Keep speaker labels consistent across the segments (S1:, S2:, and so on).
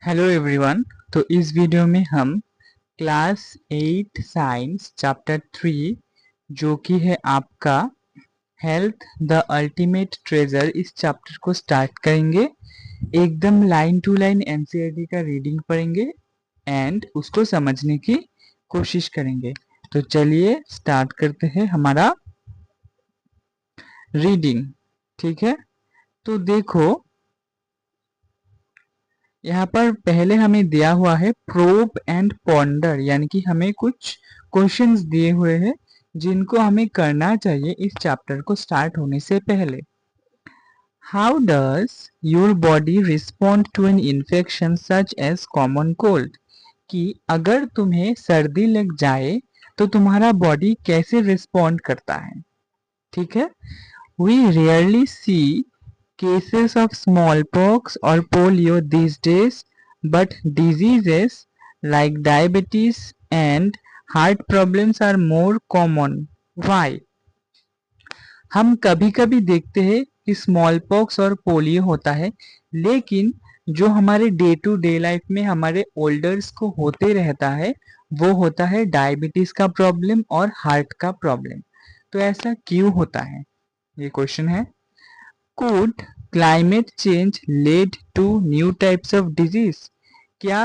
S1: Hello everyone. तो इस video में हम क्लास 8 साइंस चैप्टर 3 जो कि है आपका हेल्थ द अल्टीमेट ट्रेजर, इस चैप्टर को स्टार्ट करेंगे। एकदम लाइन टू लाइन एनसीईआरटी का रीडिंग पढ़ेंगे एंड उसको समझने की कोशिश करेंगे। तो चलिए स्टार्ट करते हैं हमारा रीडिंग। ठीक है, तो देखो यहाँ पर पहले हमें दिया हुआ है प्रोब एंड पॉन्डर, यानी कि हमें कुछ क्वेश्चंस दिए हुए हैं जिनको हमें करना चाहिए इस चैप्टर को स्टार्ट होने से पहले। How does your body respond to an infection such as common cold, कि अगर तुम्हें सर्दी लग जाए तो तुम्हारा बॉडी कैसे रिस्पॉन्ड करता है। ठीक है, we rarely see cases of smallpox or polio these days, but diseases like diabetes and heart problems are more common. Why? हम कभी-कभी देखते हैं कि स्मॉल पॉक्स और पोलियो होता है, लेकिन जो हमारे डे टू डे लाइफ में हमारे ओल्डर्स को होते रहता है वो होता है डायबिटीज का प्रॉब्लम और हार्ट का प्रॉब्लम। तो ऐसा क्यों होता है, ये क्वेश्चन है। Could climate change lead to new types of disease? क्या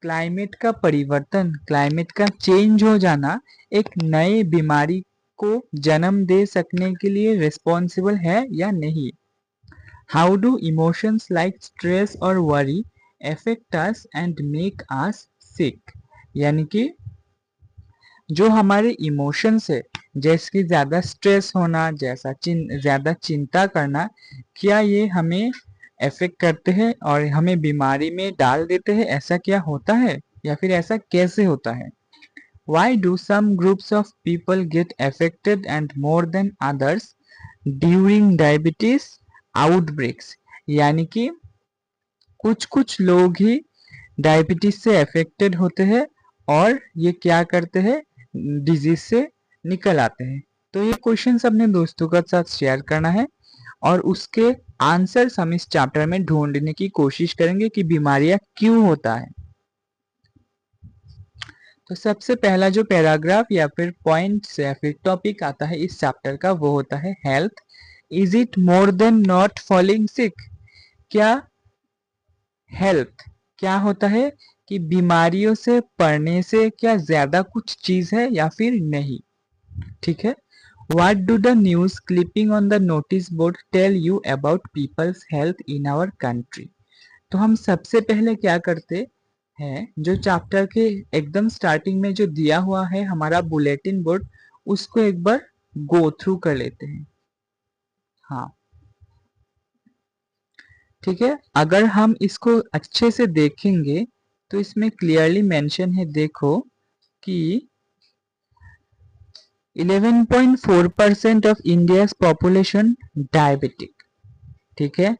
S1: क्लाइमेट का परिवर्तन, क्लाइमेट का चेंज हो जाना एक नए बीमारी को जन्म दे सकने के लिए रिस्पॉन्सिबल है या नहीं। How do emotions like stress और worry affect us and make us sick, यानी कि जो हमारे इमोशंस है, जैसे कि ज़्यादा स्ट्रेस होना, ज़्यादा चिंता करना, क्या ये हमें अफेक्ट करते हैं और हमें बीमारी में डाल देते हैं, ऐसा क्या होता है या फिर ऐसा कैसे होता है। Why do some groups of people get affected and more than others during diabetes outbreaks, यानी कि कुछ कुछ लोग ही डायबिटीज से अफेक्टेड होते हैं और ये क्या करते हैं, डिजीज से निकल आते हैं। तो ये क्वेश्चन अपने दोस्तों के साथ शेयर करना है और उसके आंसर्स हम इस चैप्टर में ढूंढने की कोशिश करेंगे कि बीमारियां क्यों होता है। तो सबसे पहला जो पैराग्राफ या फिर पॉइंट या फिर टॉपिक आता है इस चैप्टर का वो होता है health is it more than not falling sick. क्या हेल्थ क्या होता है कि बीमारियों से पड़ने से क्या ज्यादा कुछ चीज है या फिर नहीं। ठीक है, what do the news clipping on the notice board tell you about people's health in our country. तो हम सबसे पहले क्या करते हैं, जो चैप्टर के एकदम स्टार्टिंग में जो दिया हुआ है हमारा बुलेटिन बोर्ड, उसको एक बार गो थ्रू कर लेते हैं। हाँ ठीक है, अगर हम इसको अच्छे से देखेंगे तो इसमें क्लियरली मेंशन है, देखो कि 11.4% ऑफ इंडियाज पॉपुलेशन डायबिटिक। ठीक है,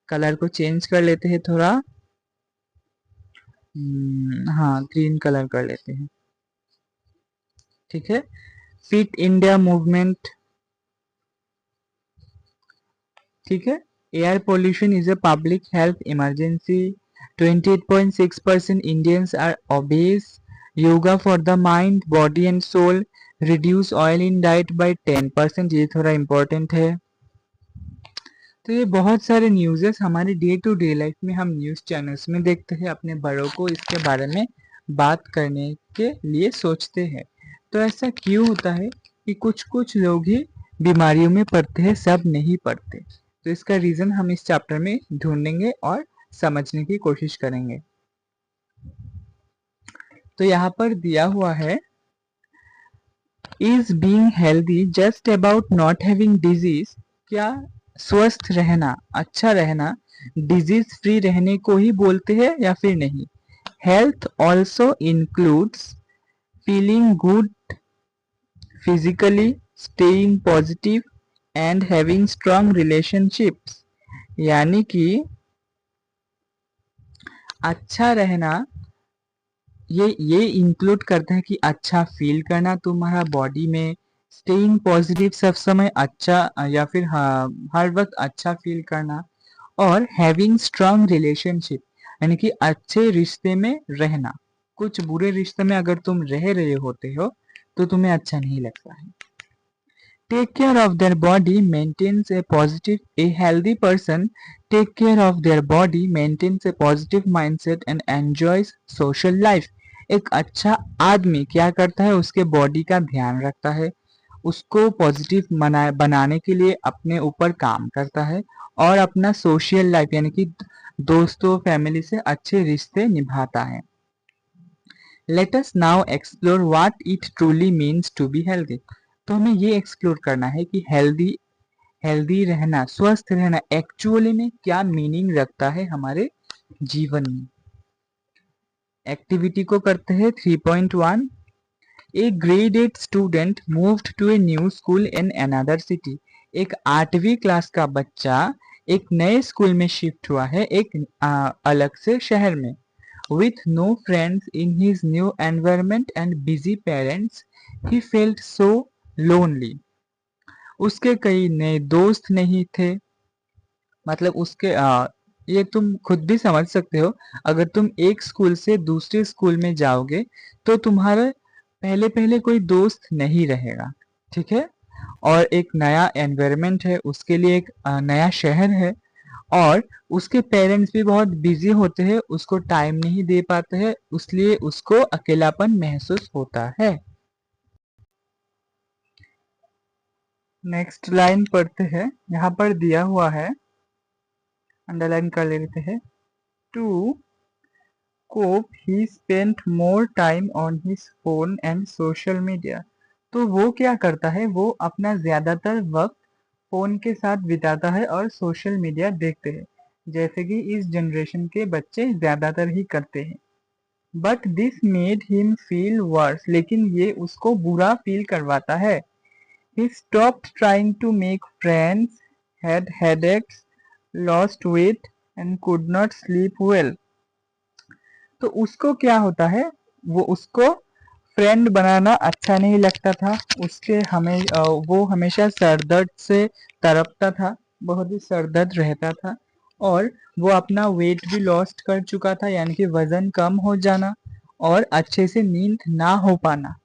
S1: कलर को चेंज कर लेते हैं थोड़ा, हाँ ग्रीन कलर कर लेते हैं। ठीक है, फिट इंडिया मूवमेंट। ठीक है, air pollution is a public health emergency, 28.6% Indians are obese, yoga for the mind body and soul, reduce oil in diet by 10%, ये थोड़ा इंपॉर्टेंट है। तो ये बहुत सारे न्यूज़ेस हमारे डे टू डे लाइफ में हम न्यूज़ चैनल्स में देखते हैं, अपने बड़ों को इसके बारे में बात करने के लिए सोचते हैं। तो ऐसा क्यों होता है कि कुछ कुछ लोग ही बीमारियों में पड़ते हैं, सब नहीं पड़ते। तो इसका रीज़न हम इस चैप्टर में ढूंढेंगे और समझने की कोशिश करेंगे। तो यहाँ पर दिया हुआ है, is being healthy just about not having disease, क्या स्वस्थ रहना, अच्छा रहना, डिजीज फ्री रहने को ही बोलते हैं या फिर नहीं। Health also includes feeling good physically, staying positive and having strong relationships, यानी कि अच्छा रहना ये इंक्लूड करता है कि अच्छा फील करना तुम्हारा बॉडी में, स्टेइंग पॉजिटिव सब समय अच्छा या फिर हर वक्त अच्छा फील करना, और हैविंग स्ट्रॉन्ग रिलेशनशिप, यानी कि अच्छे रिश्ते में रहना। कुछ बुरे रिश्ते में अगर तुम रह रहे होते हो तो तुम्हें अच्छा नहीं लगता है। Take care of their body maintains a positive, a healthy person take care of their body maintains a positive mindset and enjoys social life. एक अच्छा आदमी क्या करता है, उसके बॉडी का ध्यान रखता है, उसको पॉजिटिव बनाने के लिए अपने ऊपर काम करता है और अपना सोशल लाइफ यानी कि दोस्तों फैमिली से अच्छे रिश्ते निभाता है। Let us now explore what it truly means to be healthy. तो हमें ये एक्सप्लोर करना है कि हेल्दी रहना, स्वस्थ रहना एक्चुअली में क्या मीनिंग रखता है हमारे जीवन में। एक्टिविटी को करते हैं 3.1। A grade 8 student moved to a new school in another city. एक 8वीं क्लास का बच्चा एक नए स्कूल में शिफ्ट हुआ है, एक अलग से शहर में। With no friends in his new environment and busy parents, he felt so lonely. उसके कई नए दोस्त नहीं थे, मतलब उसके ये तुम खुद भी समझ सकते हो। अगर तुम एक स्कूल से दूसरे स्कूल में जाओगे तो तुम्हारे पहले पहले कोई दोस्त नहीं रहेगा, ठीक है। और एक नया एनवायरनमेंट है, उसके लिए एक नया शहर है और उसके पेरेंट्स भी बहुत बिजी होते हैं, उसको टाइम नहीं दे पाते हैं, इसलिए उसको अकेलापन महसूस होता है। नेक्स्ट लाइन पढ़ते हैं, यहाँ पर दिया हुआ है, अंडरलाइन कर लेते हैं। To cope he spent more time on his phone and social media. तो वो क्या करता है, वो अपना ज्यादातर वक्त फोन के साथ बिताता है और सोशल मीडिया देखते हैं, जैसे कि इस जनरेशन के बच्चे ज्यादातर ही करते हैं। But this made him feel worse, लेकिन ये उसको बुरा फील करवाता है। He stopped trying to make friends, had headaches, lost weight and could not sleep well. तो उसको क्या होता है, वो उसको फ्रेंड बनाना अच्छा नहीं लगता था, उसके वो हमेशा सरदर्द से तड़पता था, बहुत ही सरदर्द रहता था और वो अपना वेट भी लॉस्ट कर चुका था, यानी कि वजन कम हो जाना और अच्छे से नींद ना हो पाना।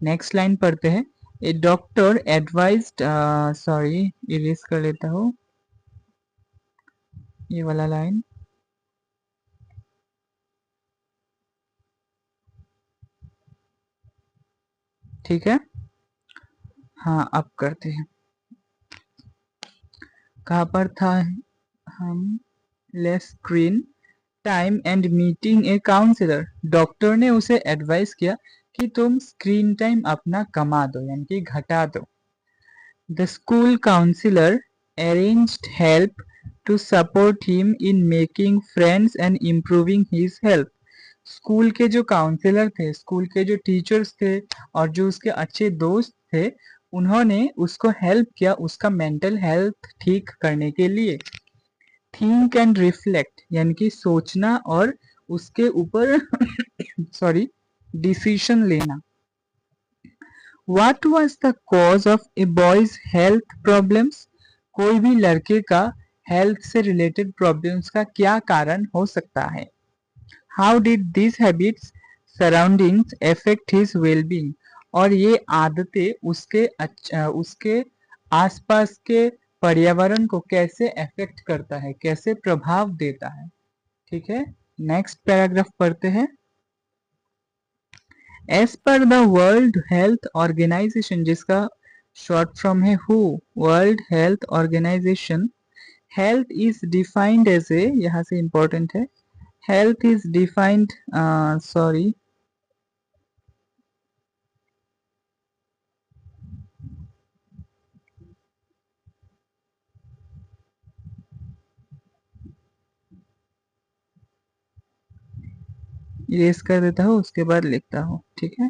S1: नेक्स्ट लाइन पढ़ते हैं। ए डॉक्टर एडवाइज्ड, सॉरी इरेज कर लेता हूँ ये वाला लाइन, ठीक है। हाँ अब करते हैं, कहाँ पर था हम, less screen time and meeting a counsellor. Doctor ने उसे एडवाइस किया कि तुम स्क्रीन टाइम अपना कमा दो, यानी कि घटा दो। The school counsellor arranged help to support him in making friends and improving his health. School के जो काउंसलर थे, स्कूल के जो टीचर्स थे और जो उसके अच्छे दोस्त थे, उन्होंने उसको हेल्प किया उसका मेंटल हेल्थ ठीक करने के लिए। थिंक एंड रिफ्लेक्ट यानी कि सोचना और उसके ऊपर सॉरी डिसीजन लेना। What was the cause of a boy's health problems? कोई भी लड़के का हेल्थ से रिलेटेड प्रॉब्लम्स का क्या कारण हो सकता है। How did these habits surroundings affect his well-being? और ये आदतें उसके आसपास के पर्यावरण को कैसे अफेक्ट करता है, कैसे प्रभाव देता है, ठीक है। नेक्स्ट पैराग्राफ पढ़ते हैं। As per the world health organisation, जिसका शॉर्ट फॉर्म है हु, world health organisation, health is defined as a, यहाँ से इंपॉर्टेंट है, health is defined sorry erase कर देता हूँ, उसके बाद लिखता हूँ, ठीक है।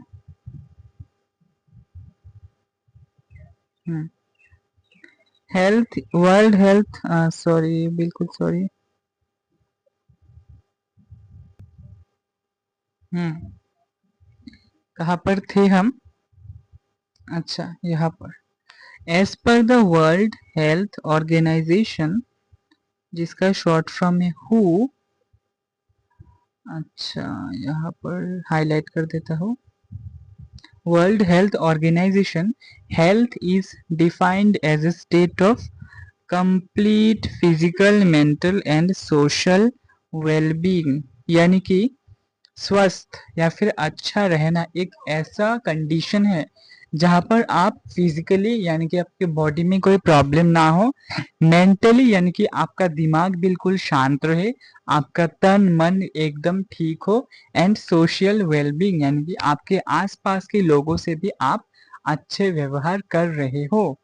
S1: हेल्थ, वर्ल्ड हेल्थ, सॉरी बिल्कुल सॉरी। कहाँ पर थे हम, अच्छा यहाँ पर। As per the world health organisation, जिसका शॉर्ट फॉर्म है हु, अच्छा, यहाँ पर हाईलाइट कर देता हूँ। World health organisation, health is defined as a state of complete physical, mental and social wellbeing, यानी कि स्वस्थ या फिर अच्छा रहना एक ऐसा कंडीशन है जहां पर आप फिजिकली यानी कि आपके बॉडी में कोई प्रॉब्लम ना हो, मेंटली यानी कि आपका दिमाग बिल्कुल शांत रहे, आपका तन मन एकदम ठीक हो, एंड सोशल वेलबींग यानी कि आपके आसपास के लोगों से भी आप अच्छे व्यवहार कर रहे हो,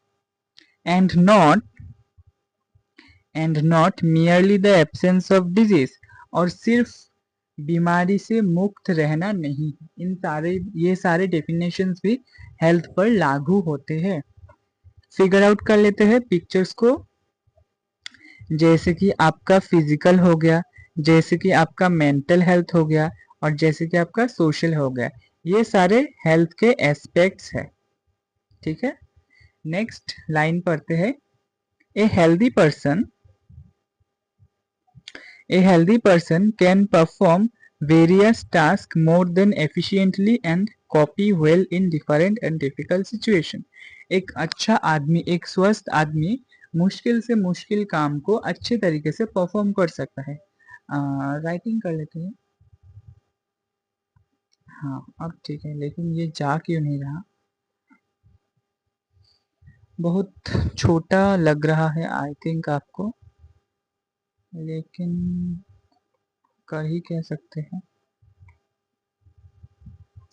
S1: and not merely the absence of disease, और सिर्फ बीमारी से मुक्त रहना नहीं। ये सारे डेफिनेशंस भी हेल्थ पर लागू होते हैं। फिगर आउट कर लेते हैं पिक्चर्स को। जैसे कि आपका फिजिकल हो गया, जैसे कि आपका मेंटल हेल्थ हो गया, और जैसे कि आपका सोशल हो गया, ये सारे हेल्थ के एस्पेक्ट्स है। ठीक है, नेक्स्ट लाइन पढ़ते हैं। A healthy person A healthy person can perform various tasks more than efficiently and copy well in different and difficult situation. एक अच्छा आदमी, एक स्वस्थ आदमी मुश्किल से मुश्किल काम को अच्छे तरीके से परफॉर्म कर सकता है। राइटिंग कर लेते हैं। हाँ, अब ठीक है, लेकिन ये जा क्यों नहीं रहा? बहुत छोटा लग रहा है आई थिंक आपको, लेकिन कर ही कह सकते हैं।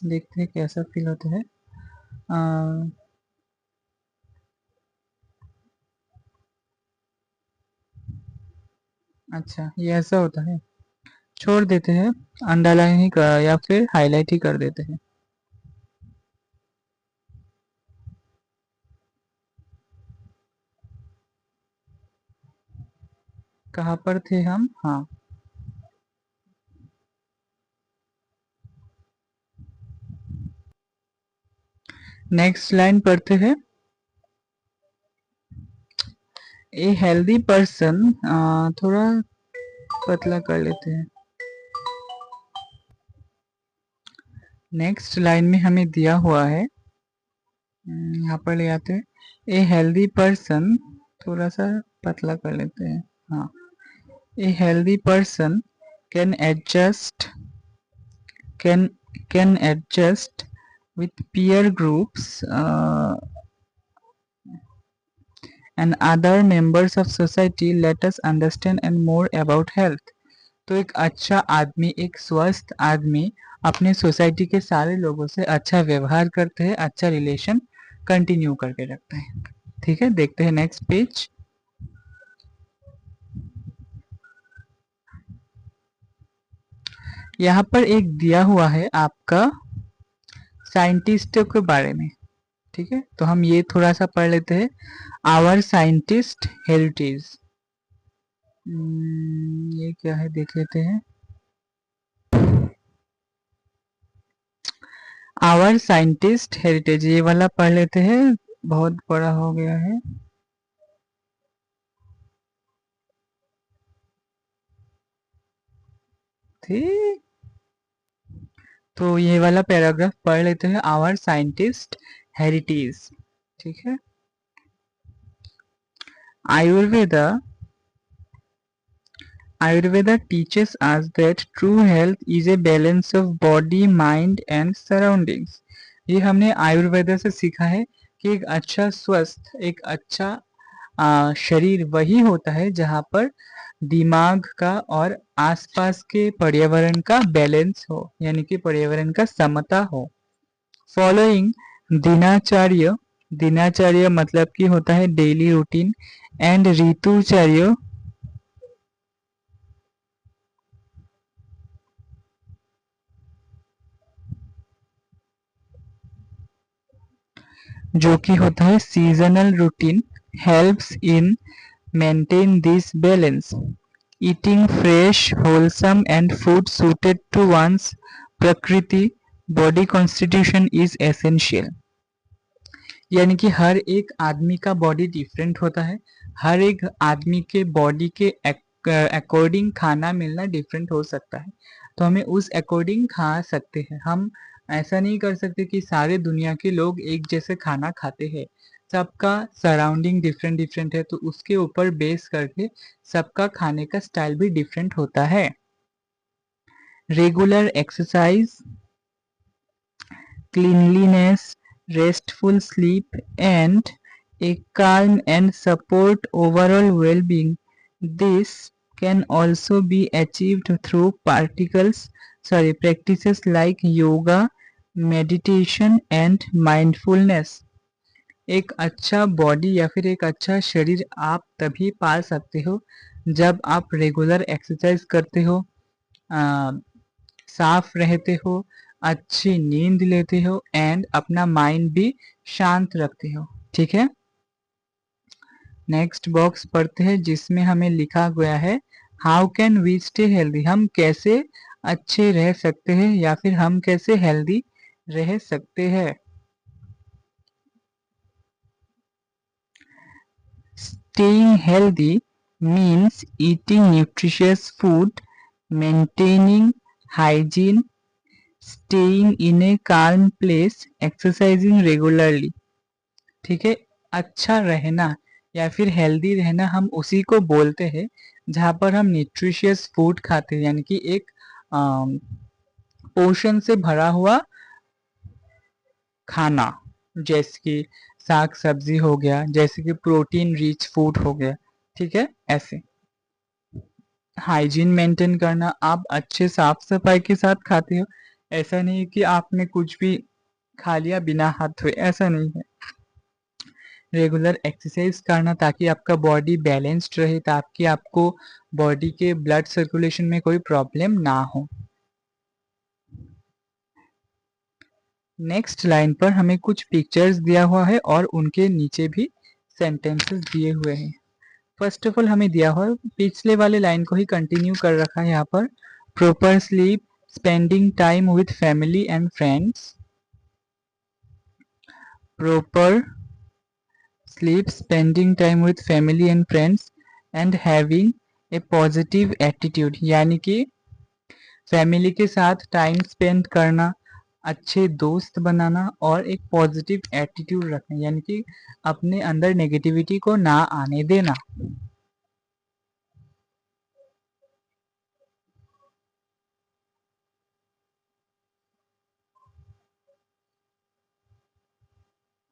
S1: देखते हैं कैसा फील होता है। अच्छा, ये ऐसा होता है, छोड़ देते हैं, अंडरलाइन ही कर या फिर हाईलाइट ही कर देते हैं। कहाँ पर थे हम? हाँ, नेक्स्ट लाइन पढ़ते हैं। ए हेल्दी पर्सन, थोड़ा पतला कर लेते हैं। नेक्स्ट लाइन में हमें दिया हुआ है, यहाँ पर ले आते हैं। ए हेल्दी पर्सन, थोड़ा सा पतला कर लेते हैं। हाँ, a healthy person can adjust can can adjust with peer groups and other members of society. Let us understand and more about health. तो एक अच्छा आदमी, एक स्वस्थ आदमी अपने सोसाइटी के सारे लोगों से अच्छा व्यवहार करते हैं, अच्छा रिलेशन कंटिन्यू करके रखते हैं। ठीक है, देखते हैं नेक्स्ट पेज। यहाँ पर एक दिया हुआ है आपका साइंटिस्टों के बारे में। ठीक है, तो हम ये थोड़ा सा पढ़ लेते हैं। आवर साइंटिस्ट हेरिटेज, ये क्या है देख लेते हैं। आवर साइंटिस्ट हेरिटेज, ये वाला पढ़ लेते हैं, बहुत बड़ा हो गया है। ठीक, तो ये वाला पैराग्राफ पढ़ लेते हैं, आवर साइंटिस्ट हेरिटेज। ठीक है, Ayurveda Ayurveda teaches us that true health is a balance of body, mind and surroundings. ये हमने आयुर्वेदा से सीखा है कि एक अच्छा स्वस्थ, एक अच्छा शरीर वही होता है जहाँ पर दिमाग का और आसपास के पर्यावरण का बैलेंस हो, यानी कि पर्यावरण का समता हो। फॉलोइंग दिनाचार्य, दिनाचार्य मतलब कि होता है डेली रूटीन, एंड ऋतुचार्य जो कि होता है seasonal routine, helps in maintain this balance. Eating fresh wholesome and food suited to one's prakriti body constitution is essential. यानी कि हर एक आदमी का बॉडी डिफरेंट होता है, हर एक आदमी के बॉडी के अकॉर्डिंग खाना मिलना डिफरेंट हो सकता है, तो हमें उस अकॉर्डिंग खा सकते हैं। हम ऐसा नहीं कर सकते कि सारे दुनिया के लोग एक जैसे खाना खाते हैं। सबका सराउंडिंग डिफरेंट डिफरेंट है, तो उसके ऊपर बेस करके सबका खाने का स्टाइल भी डिफरेंट होता है। Regular exercise, cleanliness, restful sleep, and a calm and support overall well-being. This can also be achieved through practices like yoga, meditation and mindfulness. एक अच्छा बॉडी या फिर एक अच्छा शरीर आप तभी पा सकते हो जब आप रेगुलर एक्सरसाइज करते हो, साफ रहते हो, अच्छी नींद लेते हो एंड अपना माइंड भी शांत रखते हो। ठीक है, नेक्स्ट बॉक्स पढ़ते हैं जिसमें हमें लिखा गया है how can we stay healthy. हम कैसे अच्छे रह सकते हैं या फिर हम कैसे हेल्दी रह सकते हैं। Staying healthy means eating nutritious food, maintaining hygiene, staying in a calm place, exercising regularly। ठीक है, अच्छा रहना या फिर हेल्दी रहना हम उसी को बोलते हैं जहाँ पर हम न्यूट्रिशियस फूड खाते हैं, यानी कि एक पोषण से भरा हुआ खाना, जैसे कि साग सब्जी हो गया, जैसे कि प्रोटीन रिच फूड हो गया। ठीक है, ऐसे हाइजीन मेंटेन करना, आप अच्छे साफ सफाई के साथ खाते हो, ऐसा नहीं कि आपने कुछ भी खा लिया बिना हाथ धोए, ऐसा नहीं है। रेगुलर एक्सरसाइज करना ताकि आपका बॉडी बैलेंस्ड रहे, ताकि आपको बॉडी के ब्लड सर्कुलेशन में कोई प्रॉब्लम ना हो। नेक्स्ट लाइन पर हमें कुछ पिक्चर्स दिया हुआ है और उनके नीचे भी सेंटेंसेस दिए हुए हैं। फर्स्ट ऑफ ऑल हमें दिया हुआ है, पिछले वाले लाइन को ही कंटिन्यू कर रखा है यहाँ पर, proper sleep, spending time with family and friends, proper sleep, spending time with family and friends and having a positive attitude, यानी कि फैमिली के साथ टाइम स्पेंड करना, अच्छे दोस्त बनाना और एक पॉजिटिव एटीट्यूड रखना, यानी कि अपने अंदर नेगेटिविटी को ना आने देना।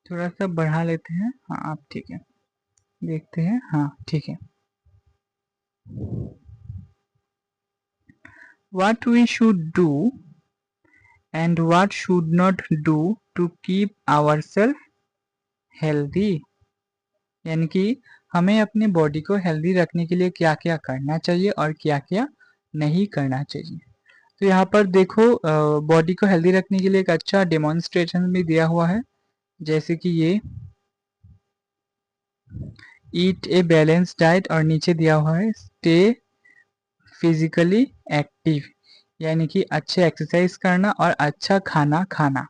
S1: थोड़ा सा बढ़ा लेते हैं, हाँ आप ठीक है, देखते हैं, हाँ ठीक है। What we should do and what should not do to keep ourselves healthy, यानी कि हमें अपनी बॉडी को हेल्दी रखने के लिए क्या क्या करना चाहिए और क्या क्या नहीं करना चाहिए। तो यहाँ पर देखो, बॉडी को हेल्दी रखने के लिए एक अच्छा डेमोन्स्ट्रेशन भी दिया हुआ है, जैसे कि ये ईट ए बैलेंस डाइट, और नीचे दिया हुआ है स्टे फिजिकली एक्टिव, यानी कि अच्छे एक्सरसाइज करना और अच्छा खाना खाना।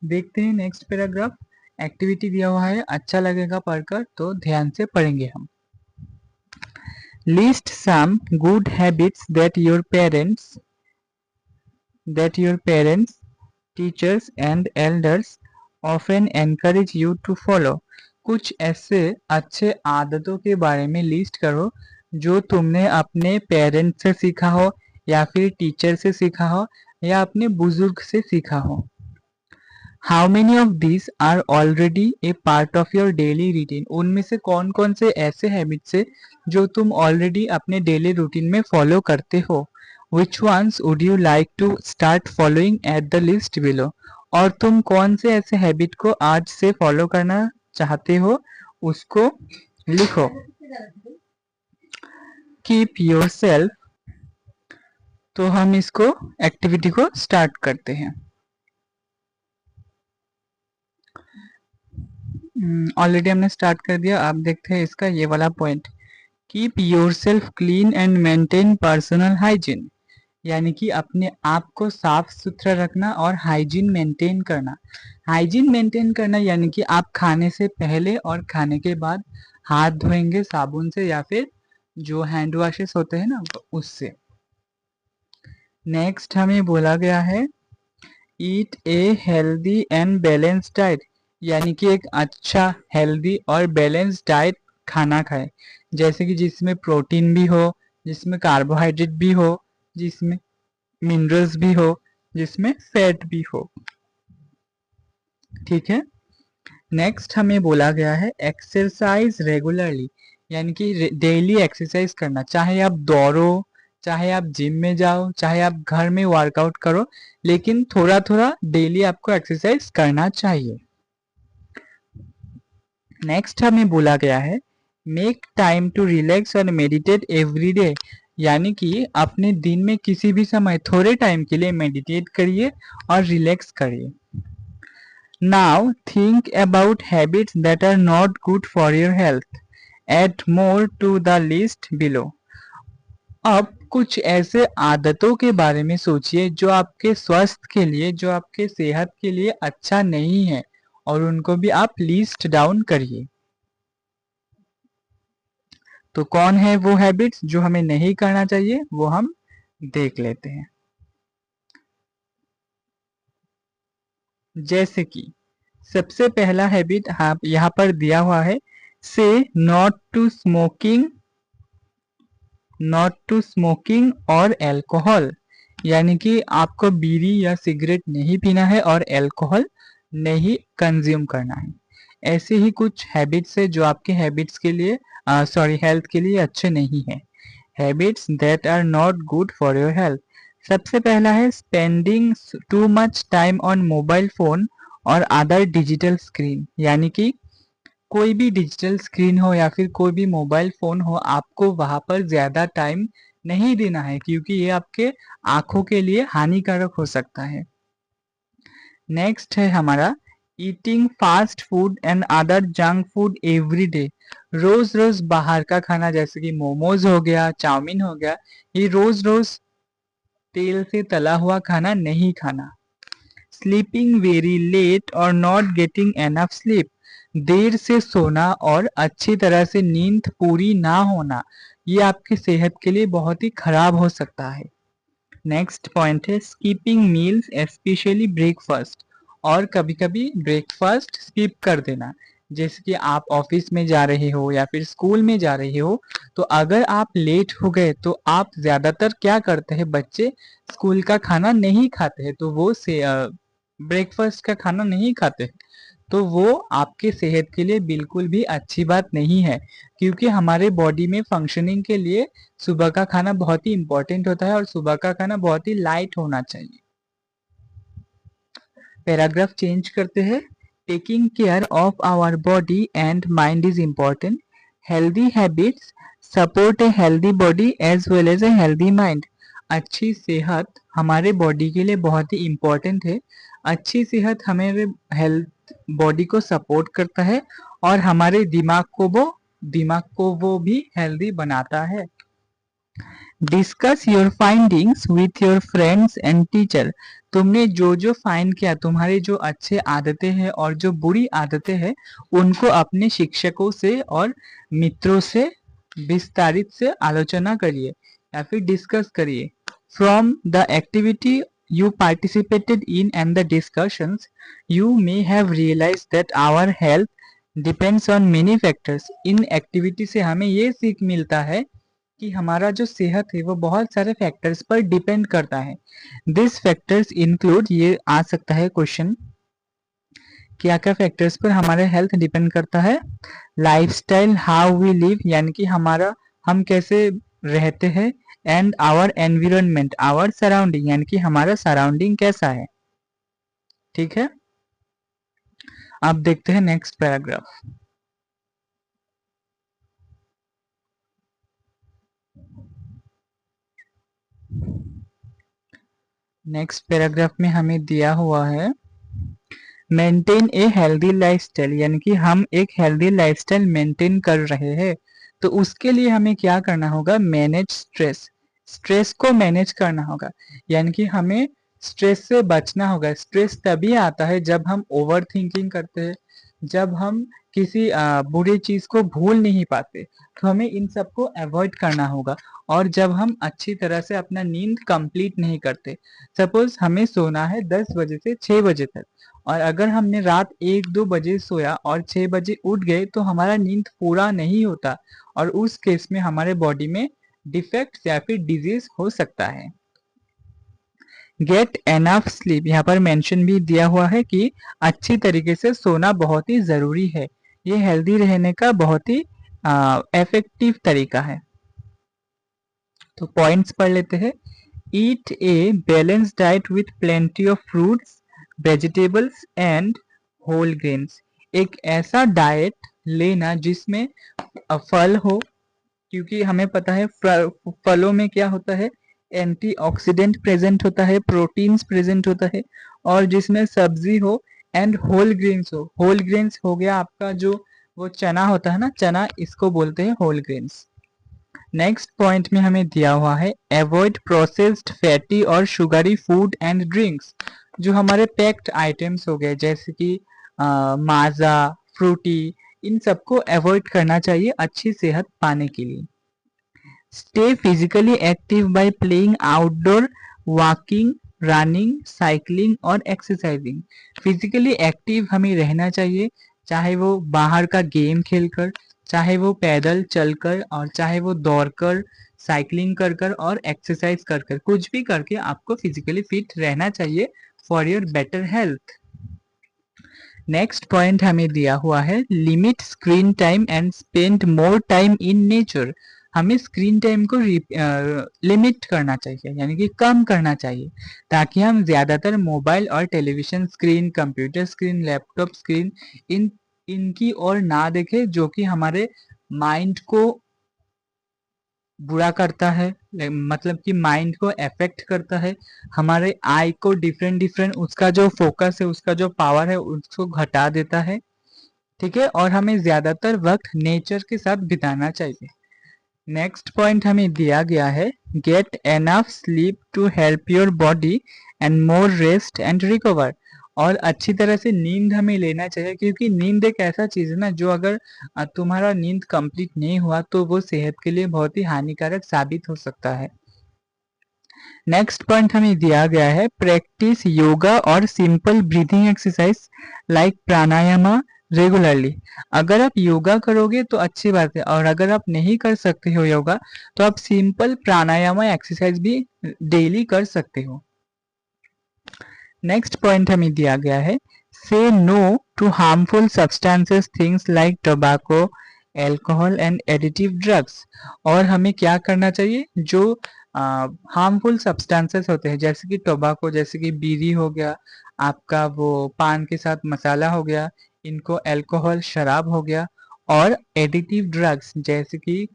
S1: देखते हैं नेक्स्ट पैराग्राफ, एक्टिविटी दिया हुआ है, अच्छा लगेगा पढ़कर तो ध्यान से पढ़ेंगे हम। List some good habits that your parents, teachers and elders often encourage you to follow. कुछ ऐसे अच्छे आदतों के बारे में लिस्ट करो जो तुमने अपने पेरेंट्स से सीखा हो या फिर टीचर से सीखा हो या अपने बुजुर्ग से सीखा हो। How many of this are already a part of your daily routine. उनमें से कौन कौन से ऐसे हैबिट्स है जो तुम ऑलरेडी अपने डेली रूटीन में फॉलो करते हो। Which ones would you like to start following at the list below. और तुम कौन से ऐसे हैबिट को आज से फॉलो करना चाहते हो उसको लिखो। कीप योर सेल्फ, तो हम इसको एक्टिविटी को स्टार्ट करते हैं। ऑलरेडी हमने स्टार्ट कर दिया, आप देखते हैं इसका ये वाला point, keep your self clean and maintain personal hygiene, यानी कि अपने आप को साफ सुथरा रखना और हाइजीन मेंटेन करना। हाइजीन मेंटेन करना यानी कि आप खाने से पहले और खाने के बाद हाथ धोएंगे साबुन से या फिर जो हैंड वॉशेस होते हैं ना उससे। नेक्स्ट हमें बोला गया है eat a healthy and balance diet, यानी कि एक अच्छा हेल्दी और बैलेंस डाइट खाना खाए, जैसे कि जिसमें प्रोटीन भी हो, जिसमें कार्बोहाइड्रेट भी हो, जिसमें मिनरल्स भी हो, जिसमें फैट भी हो। ठीक है। नेक्स्ट हमें बोला गया है एक्सरसाइज रेगुलरली, यानी कि डेली एक्सरसाइज करना, चाहे आप दौड़ो, चाहे आप जिम में जाओ, चाहे आप घर में वर्कआउट करो, लेकिन थोड़ा थोड़ा डेली आपको एक्सरसाइज करना चाहिए। नेक्स्ट हमें बोला गया है मेक टाइम टू रिलैक्स और मेडिटेट एवरी डे, यानी कि अपने दिन में किसी भी समय थोड़े टाइम के लिए मेडिटेट करिए और रिलैक्स करिए। Now think about habits that are not good for your health. Add more to the list below. अब कुछ ऐसे आदतों के बारे में सोचिए जो आपके स्वास्थ्य के लिए, जो आपके सेहत के लिए अच्छा नहीं है, और उनको भी आप लिस्ट डाउन करिए। तो कौन है वो हैबिट्स जो हमें नहीं करना चाहिए, वो हम देख लेते हैं। जैसे कि सबसे पहला हैबिट आप यहाँ पर दिया हुआ है, से नॉट टू स्मोकिंग और एल्कोहल, यानी कि आपको बीड़ी या सिगरेट नहीं पीना है और एल्कोहल नहीं कंज्यूम करना है। ऐसे ही कुछ हैबिट्स है जो आपके हैबिट्स के लिए हेल्थ के लिए अच्छे नहीं है। Habits that are not good for your health. सबसे पहला है spending too much time on mobile phone और अदर डिजिटल स्क्रीन, यानी कि कोई भी डिजिटल स्क्रीन हो या फिर कोई भी मोबाइल फोन हो, आपको वहां पर ज्यादा टाइम नहीं देना है, क्योंकि ये आपके आंखों के लिए हानिकारक हो सकता है। नेक्स्ट है हमारा eating fast food and other junk food every day. रोज रोज बाहर का खाना, जैसे कि मोमोज हो गया, चाउमीन हो गया, ये रोज रोज तेल से तला हुआ खाना नहीं खाना। स्लीपिंग वेरी लेट और नॉट गेटिंग एनफ स्लीप, देर से सोना और अच्छी तरह से नींद पूरी ना होना, ये आपकी सेहत के लिए बहुत ही खराब हो सकता है। नेक्स्ट पॉइंट है स्कीपिंग मील्स स्पेशली ब्रेकफास्ट, और कभी कभी ब्रेकफास्ट स्किप कर देना, जैसे कि आप ऑफिस में जा रहे हो या फिर स्कूल में जा रहे हो, तो अगर आप लेट हो गए तो आप ज्यादातर क्या करते हैं, बच्चे स्कूल का खाना नहीं खाते हैं, तो वो से ब्रेकफास्ट का खाना नहीं खाते, तो वो आपके सेहत के लिए बिल्कुल भी अच्छी बात नहीं है, क्योंकि हमारे बॉडी में फंक्शनिंग के लिए सुबह का खाना बहुत ही इंपॉर्टेंट होता है और सुबह का खाना बहुत ही लाइट होना चाहिए। पैराग्राफ चेंज करते हैं। Taking care of our body and mind is important. Healthy habits support a healthy body as well as a healthy mind. अच्छी सेहत हमारे बॉडी के लिए बहुत ही इम्पोर्टेंट है। अच्छी सेहत हमारे हेल्थ बॉडी को सपोर्ट करता है और हमारे दिमाग को वो भी हेल्दी बनाता है। Discuss your findings with your friends and teacher. तुमने जो जो फाइंड किया, तुम्हारी जो अच्छे आदतें हैं और जो बुरी आदतें हैं, उनको अपने शिक्षकों से और मित्रों से विस्तारित से आलोचना करिए या फिर डिस्कस करिए। From the activity you participated in and the discussions, you may have realized that our health depends on many factors. In activity से हमें ये सीख मिलता है कि हमारा जो सेहत है वो बहुत सारे फैक्टर्स पर डिपेंड करता है। दिस फैक्टर्स इंक्लूड, ये आ सकता है क्वेश्चन, क्या क्या फैक्टर्स पर हमारे हेल्थ डिपेंड करता है। लाइफस्टाइल, हाउ वी लिव, यानी कि हम कैसे रहते हैं, and our environment, our surrounding, यानी कि हमारा सराउंडिंग कैसा है। ठीक है, अब देखते हैं नेक्स्ट पैराग्राफ। नेक्स्ट पैराग्राफ में हमें दिया हुआ है मेंटेन ए हेल्दी लाइफस्टाइल, यानी कि हम एक हेल्दी लाइफस्टाइल मेंटेन कर रहे हैं, तो उसके लिए हमें क्या करना होगा, मैनेज स्ट्रेस। स्ट्रेस को मैनेज करना होगा, यानी कि हमें स्ट्रेस से बचना होगा। स्ट्रेस तभी आता है जब हम ओवर थिंकिंग करते हैं, जब हम किसी बुरी चीज को भूल नहीं पाते, तो हमें इन सबको अवॉइड करना होगा। और जब हम अच्छी तरह से अपना नींद कंप्लीट नहीं करते, सपोज हमें सोना है 10 बजे से 6 बजे तक, और अगर हमने रात 1-2 बजे सोया और 6 बजे उठ गए, तो हमारा नींद पूरा नहीं होता, और उस केस में हमारे बॉडी में डिफेक्ट या फिर डिजीज हो सकता है। गेट एनफ स्लीप, यहाँ पर मेंशन भी दिया हुआ है कि अच्छी तरीके से सोना बहुत ही जरूरी है। ये हेल्दी रहने का बहुत ही इफेक्टिव तरीका है। तो पॉइंट्स पढ़ लेते हैं। Eat a balance diet with plenty of fruits, vegetables and whole grains. एक ऐसा डाइट लेना जिसमें फल हो, क्योंकि हमें पता है फलों में क्या होता है, एंटीऑक्सीडेंट प्रेजेंट होता है, प्रोटीन्स प्रेजेंट होता है, और जिसमें सब्जी हो एंड होल ग्रेन्स हो। होल ग्रेन्स हो गया आपका जो वो चना होता है ना, चना, इसको बोलते हैं होल ग्रेन्स। नेक्स्ट पॉइंट में हमें दिया हुआ है अवॉइड प्रोसेस्ड फैटी और शुगरी फूड एंड ड्रिंक्स। जो हमारे पैक्ड आइटम्स हो गए, जैसे कि माजा, फ्रूटी, इन सबको अवॉइड करना चाहिए अच्छी सेहत पाने के लिए। Stay physically active by playing outdoor, walking, running, cycling और एक्सरसाइजिंग। फिजिकली एक्टिव हमें रहना चाहिए, चाहे वो बाहर का गेम खेलकर, चाहे वो पैदल चलकर, और चाहे वो दौड़कर, साइकिलिंग कर कर और एक्सरसाइज कर कर, कुछ भी करके आपको फिजिकली फिट रहना चाहिए for your better health. Next point हमें दिया हुआ है limit screen time and spend more time in nature. हमें स्क्रीन टाइम को लिमिट करना चाहिए, यानी कि कम करना चाहिए, ताकि हम ज्यादातर मोबाइल और television screen, computer screen, laptop screen, इनकी ओर ना देखें, जो कि हमारे माइंड को बुरा करता है, मतलब कि माइंड को अफेक्ट करता है, हमारे आई को डिफरेंट डिफरेंट, उसका जो फोकस है, उसका जो पावर है, उसको घटा देता है। ठीक है, और हमें ज्यादातर वक्त नेचर के साथ बिताना चाहिए। नेक्स्ट पॉइंट हमें दिया गया है get enough sleep to help your body and more rest and recover. और अच्छी तरह से नींद हमें लेना चाहिए, क्योंकि नींद एक ऐसा चीज है ना, जो अगर तुम्हारा नींद कंप्लीट नहीं हुआ, तो वो सेहत के लिए बहुत ही हानिकारक साबित हो सकता है। नेक्स्ट पॉइंट हमें दिया गया है प्रैक्टिस योगा और सिंपल ब्रीथिंग एक्सरसाइज लाइक प्राणायामा रेगुलरली। अगर आप योगा करोगे तो अच्छी बात है, और अगर आप नहीं कर सकते हो योगा, तो आप सिंपल प्राणायामा एक्सरसाइज भी डेली कर सकते हो। नेक्स्ट पॉइंट हमें दिया गया है say no to harmful substances things like tobacco, alcohol and additive drugs. और हमें क्या करना चाहिए, जो हार्मफुल सब्सटेंसेस होते हैं, जैसे कि टोबैको, जैसे कि बीड़ी हो गया, आपका वो पान के साथ मसाला हो गया, इनको अल्कोहल, शराब हो गया, और एडिटिव ड्रग्स जैसे कि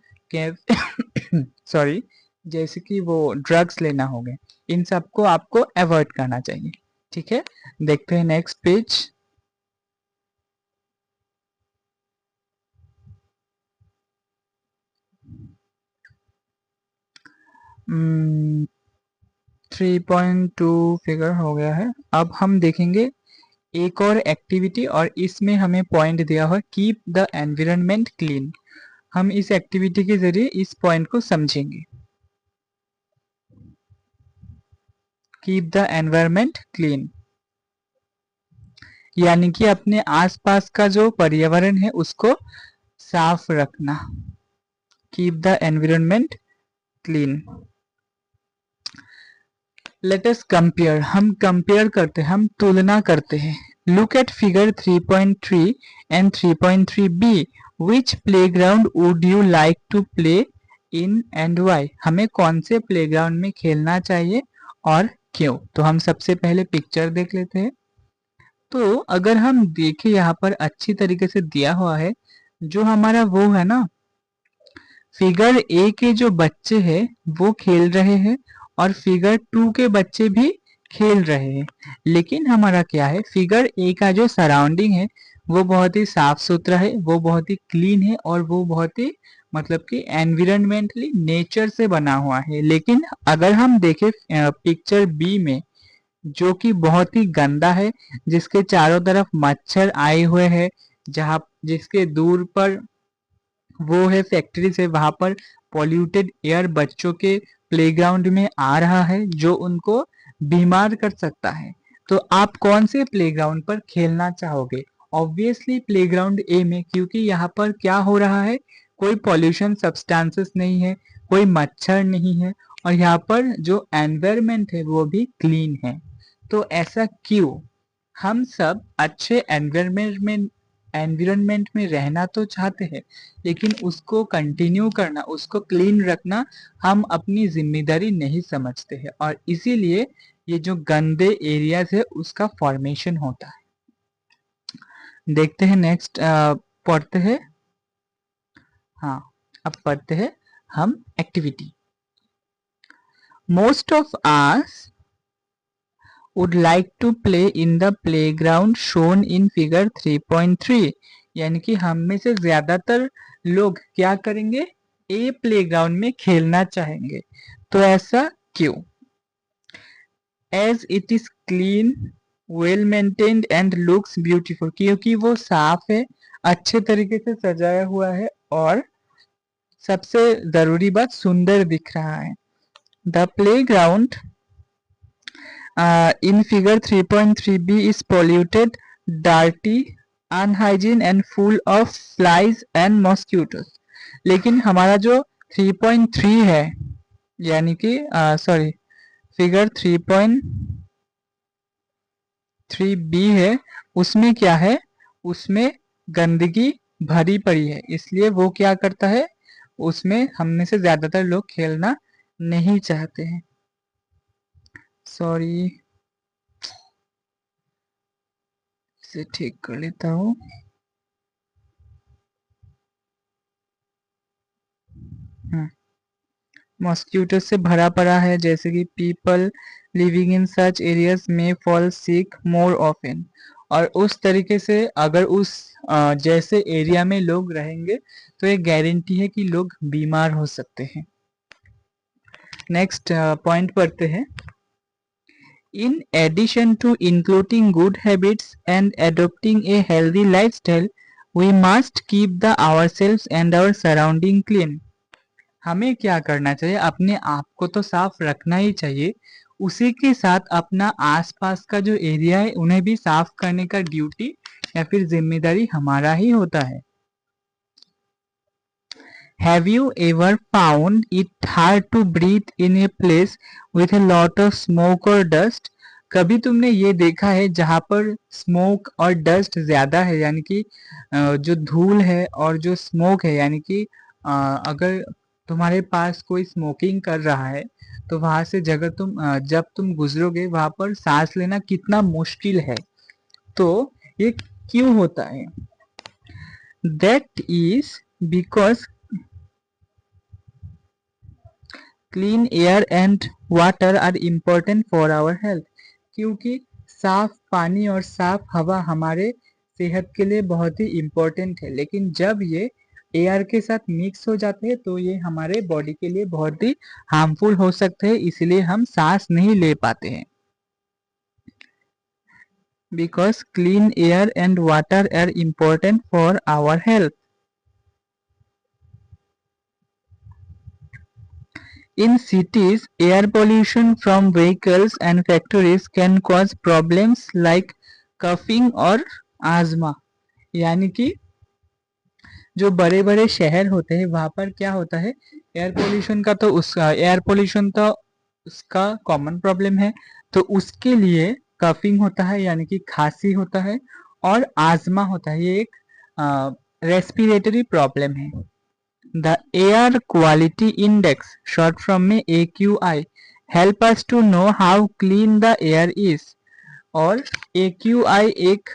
S1: सॉरी जैसे कि वो ड्रग्स लेना हो गए, इन सबको आपको अवॉइड करना चाहिए। ठीक है, देखते हैं नेक्स्ट पेज। Hmm, 3.2 फिगर हो गया है। अब हम देखेंगे एक और एक्टिविटी, और इसमें हमें पॉइंट दिया हुआ कीप द एनवायरनमेंट क्लीन। हम इस एक्टिविटी के जरिए इस पॉइंट को समझेंगे। कीप द एनवायरनमेंट क्लीन यानी कि अपने आसपास का जो पर्यावरण है उसको साफ रखना। Keep the environment clean. Let us compare, हम कंपेयर करते हैं, हम तुलना करते हैं। Look at figure 3.3 and 3.3b। Which playground would you like to play in and why. हमें कौन से प्लेग्राउंड में खेलना चाहिए और क्यों। तो हम सबसे पहले पिक्चर देख लेते हैं। तो अगर हम देखें, यहाँ पर अच्छी तरीके से दिया हुआ है, जो हमारा वो है ना, फिगर ए के जो बच्चे हैं वो खेल रहे हैं, और फिगर 2 के बच्चे भी खेल रहे हैं। लेकिन हमारा क्या है, फिगर ए का जो सराउंडिंग है वो बहुत ही साफ सुथरा है, वो बहुत ही क्लीन है, और वो बहुत ही मतलब कि एनवायरमेंटली नेचर से बना हुआ है। लेकिन अगर हम देखें पिक्चर बी में, जो कि बहुत ही गंदा है, जिसके चारों तरफ मच्छर आए हुए हैं, जहाँ जिसके दूर पर वो है फैक्ट्री से, वहां पर पॉल्यूटेड एयर बच्चों के प्लेग्राउंड में आ रहा है जो उनको बीमार कर सकता है। तो आप कौन से प्लेग्राउंड पर खेलना चाहोगे? ऑब्वियसली प्लेग्राउंड ए में, क्योंकि यहाँ पर क्या हो रहा है, कोई पॉल्यूशन सब्सटेंसेस नहीं है, कोई मच्छर नहीं है, और यहाँ पर जो एनवायरनमेंट है वो भी क्लीन है। तो ऐसा क्यों? हम सब अच्छे एनवायरनमेंट में रहना तो चाहते हैं, लेकिन उसको कंटिन्यू करना, उसको क्लीन रखना हम अपनी जिम्मेदारी नहीं समझते हैं, और इसीलिए ये जो गंदे एरियाज है उसका फॉर्मेशन होता है। देखते हैं नेक्स्ट, पढ़ते हैं। हाँ, अब पढ़ते हैं हम activity. Most of us would like to play in the playground shown in figure 3.3, यानी कि हम में से ज्यादातर लोग क्या करेंगे, ए प्लेग्राउंड में खेलना चाहेंगे। तो ऐसा क्यों? As it is clean, well maintained and looks beautiful, क्योंकि वो साफ है, अच्छे तरीके से सजाया हुआ है, और सबसे जरूरी बात, सुंदर दिख रहा है। The playground in figure 3.3b is polluted, dirty, unhygiene and full of flies and mosquitoes। लेकिन हमारा जो 3.3 है, यानी कि सॉरी फिगर 3.3b है, उसमें क्या है, उसमें गंदगी भरी पड़ी है, इसलिए वो क्या करता है, उसमें हम में से ज्यादातर लोग खेलना नहीं चाहते हैं। सॉरी, इसे ठीक कर लेता हूँ। मॉस्किटो से भरा पड़ा है, जैसे कि people living in such areas में फॉल सिक मोर ऑफन, और उस तरीके से अगर उस जैसे एरिया में लोग रहेंगे तो ये गारंटी है कि लोग बीमार हो सकते हैं। नेक्स्ट पॉइंट पढ़ते हैं। In addition to including good habits and adopting a healthy lifestyle, we must keep ourselves and our surrounding clean। हमें क्या करना चाहिए, अपने आप को तो साफ रखना ही चाहिए, उसी के साथ अपना आसपास का जो एरिया है उन्हें भी साफ करने का ड्यूटी या फिर जिम्मेदारी हमारा ही होता है। Have you ever found it hard to breathe in a place with a lot of smoke or dust? कभी तुमने ये देखा है जहाँ पर स्मोक और डस्ट ज्यादा है, यानी कि जो धूल है और जो स्मोक है, यानी कि अगर तुम्हारे पास कोई स्मोकिंग कर रहा है तो वहां से जब तुम गुजरोगे वहां पर सांस लेना कितना मुश्किल है। तो ये क्यों होता है? That is because clean air and water are important for our health, क्योंकि साफ पानी और साफ हवा हमारे सेहत के लिए बहुत ही इम्पोर्टेंट है, लेकिन जब ये एयर के साथ मिक्स हो जाते हैं तो ये हमारे बॉडी के लिए बहुत ही हार्मफुल हो सकते हैं, इसलिए हम सांस नहीं ले पाते हैं। Because clean air and water are important for our health. In cities, air pollution from vehicles and factories can cause problems like coughing और asthma। यानी कि जो बड़े बड़े शहर होते हैं वहां पर क्या होता है, एयर पोल्यूशन तो उसका कॉमन प्रॉब्लम है, तो उसके लिए कफिंग होता है यानी कि खांसी होता है, और आजमा होता है, ये एक रेस्पिरेटरी प्रॉब्लम है। The Air Quality Index, short from में AQI, help us to know how clean the air is। और AQI एक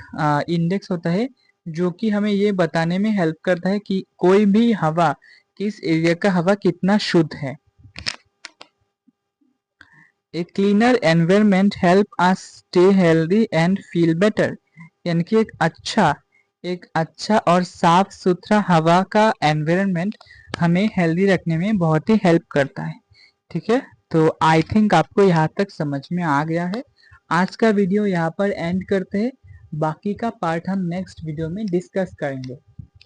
S1: इंडेक्स होता है जो कि हमें ये बताने में हेल्प करता है कि कोई भी हवा, किस एरिया का हवा कितना शुद्ध है। A cleaner environment help us stay healthy and feel better, यानी कि एक अच्छा और साफ सुथरा हवा का एनवायरनमेंट हमें हेल्दी रखने में बहुत ही हेल्प करता है। ठीक है, तो आई थिंक आपको यहाँ तक समझ में आ गया है। आज का वीडियो यहाँ पर एंड करते हैं। बाकी का पार्ट हम नेक्स्ट वीडियो में डिस्कस करेंगे।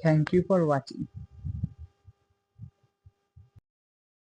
S1: Thank you for watching.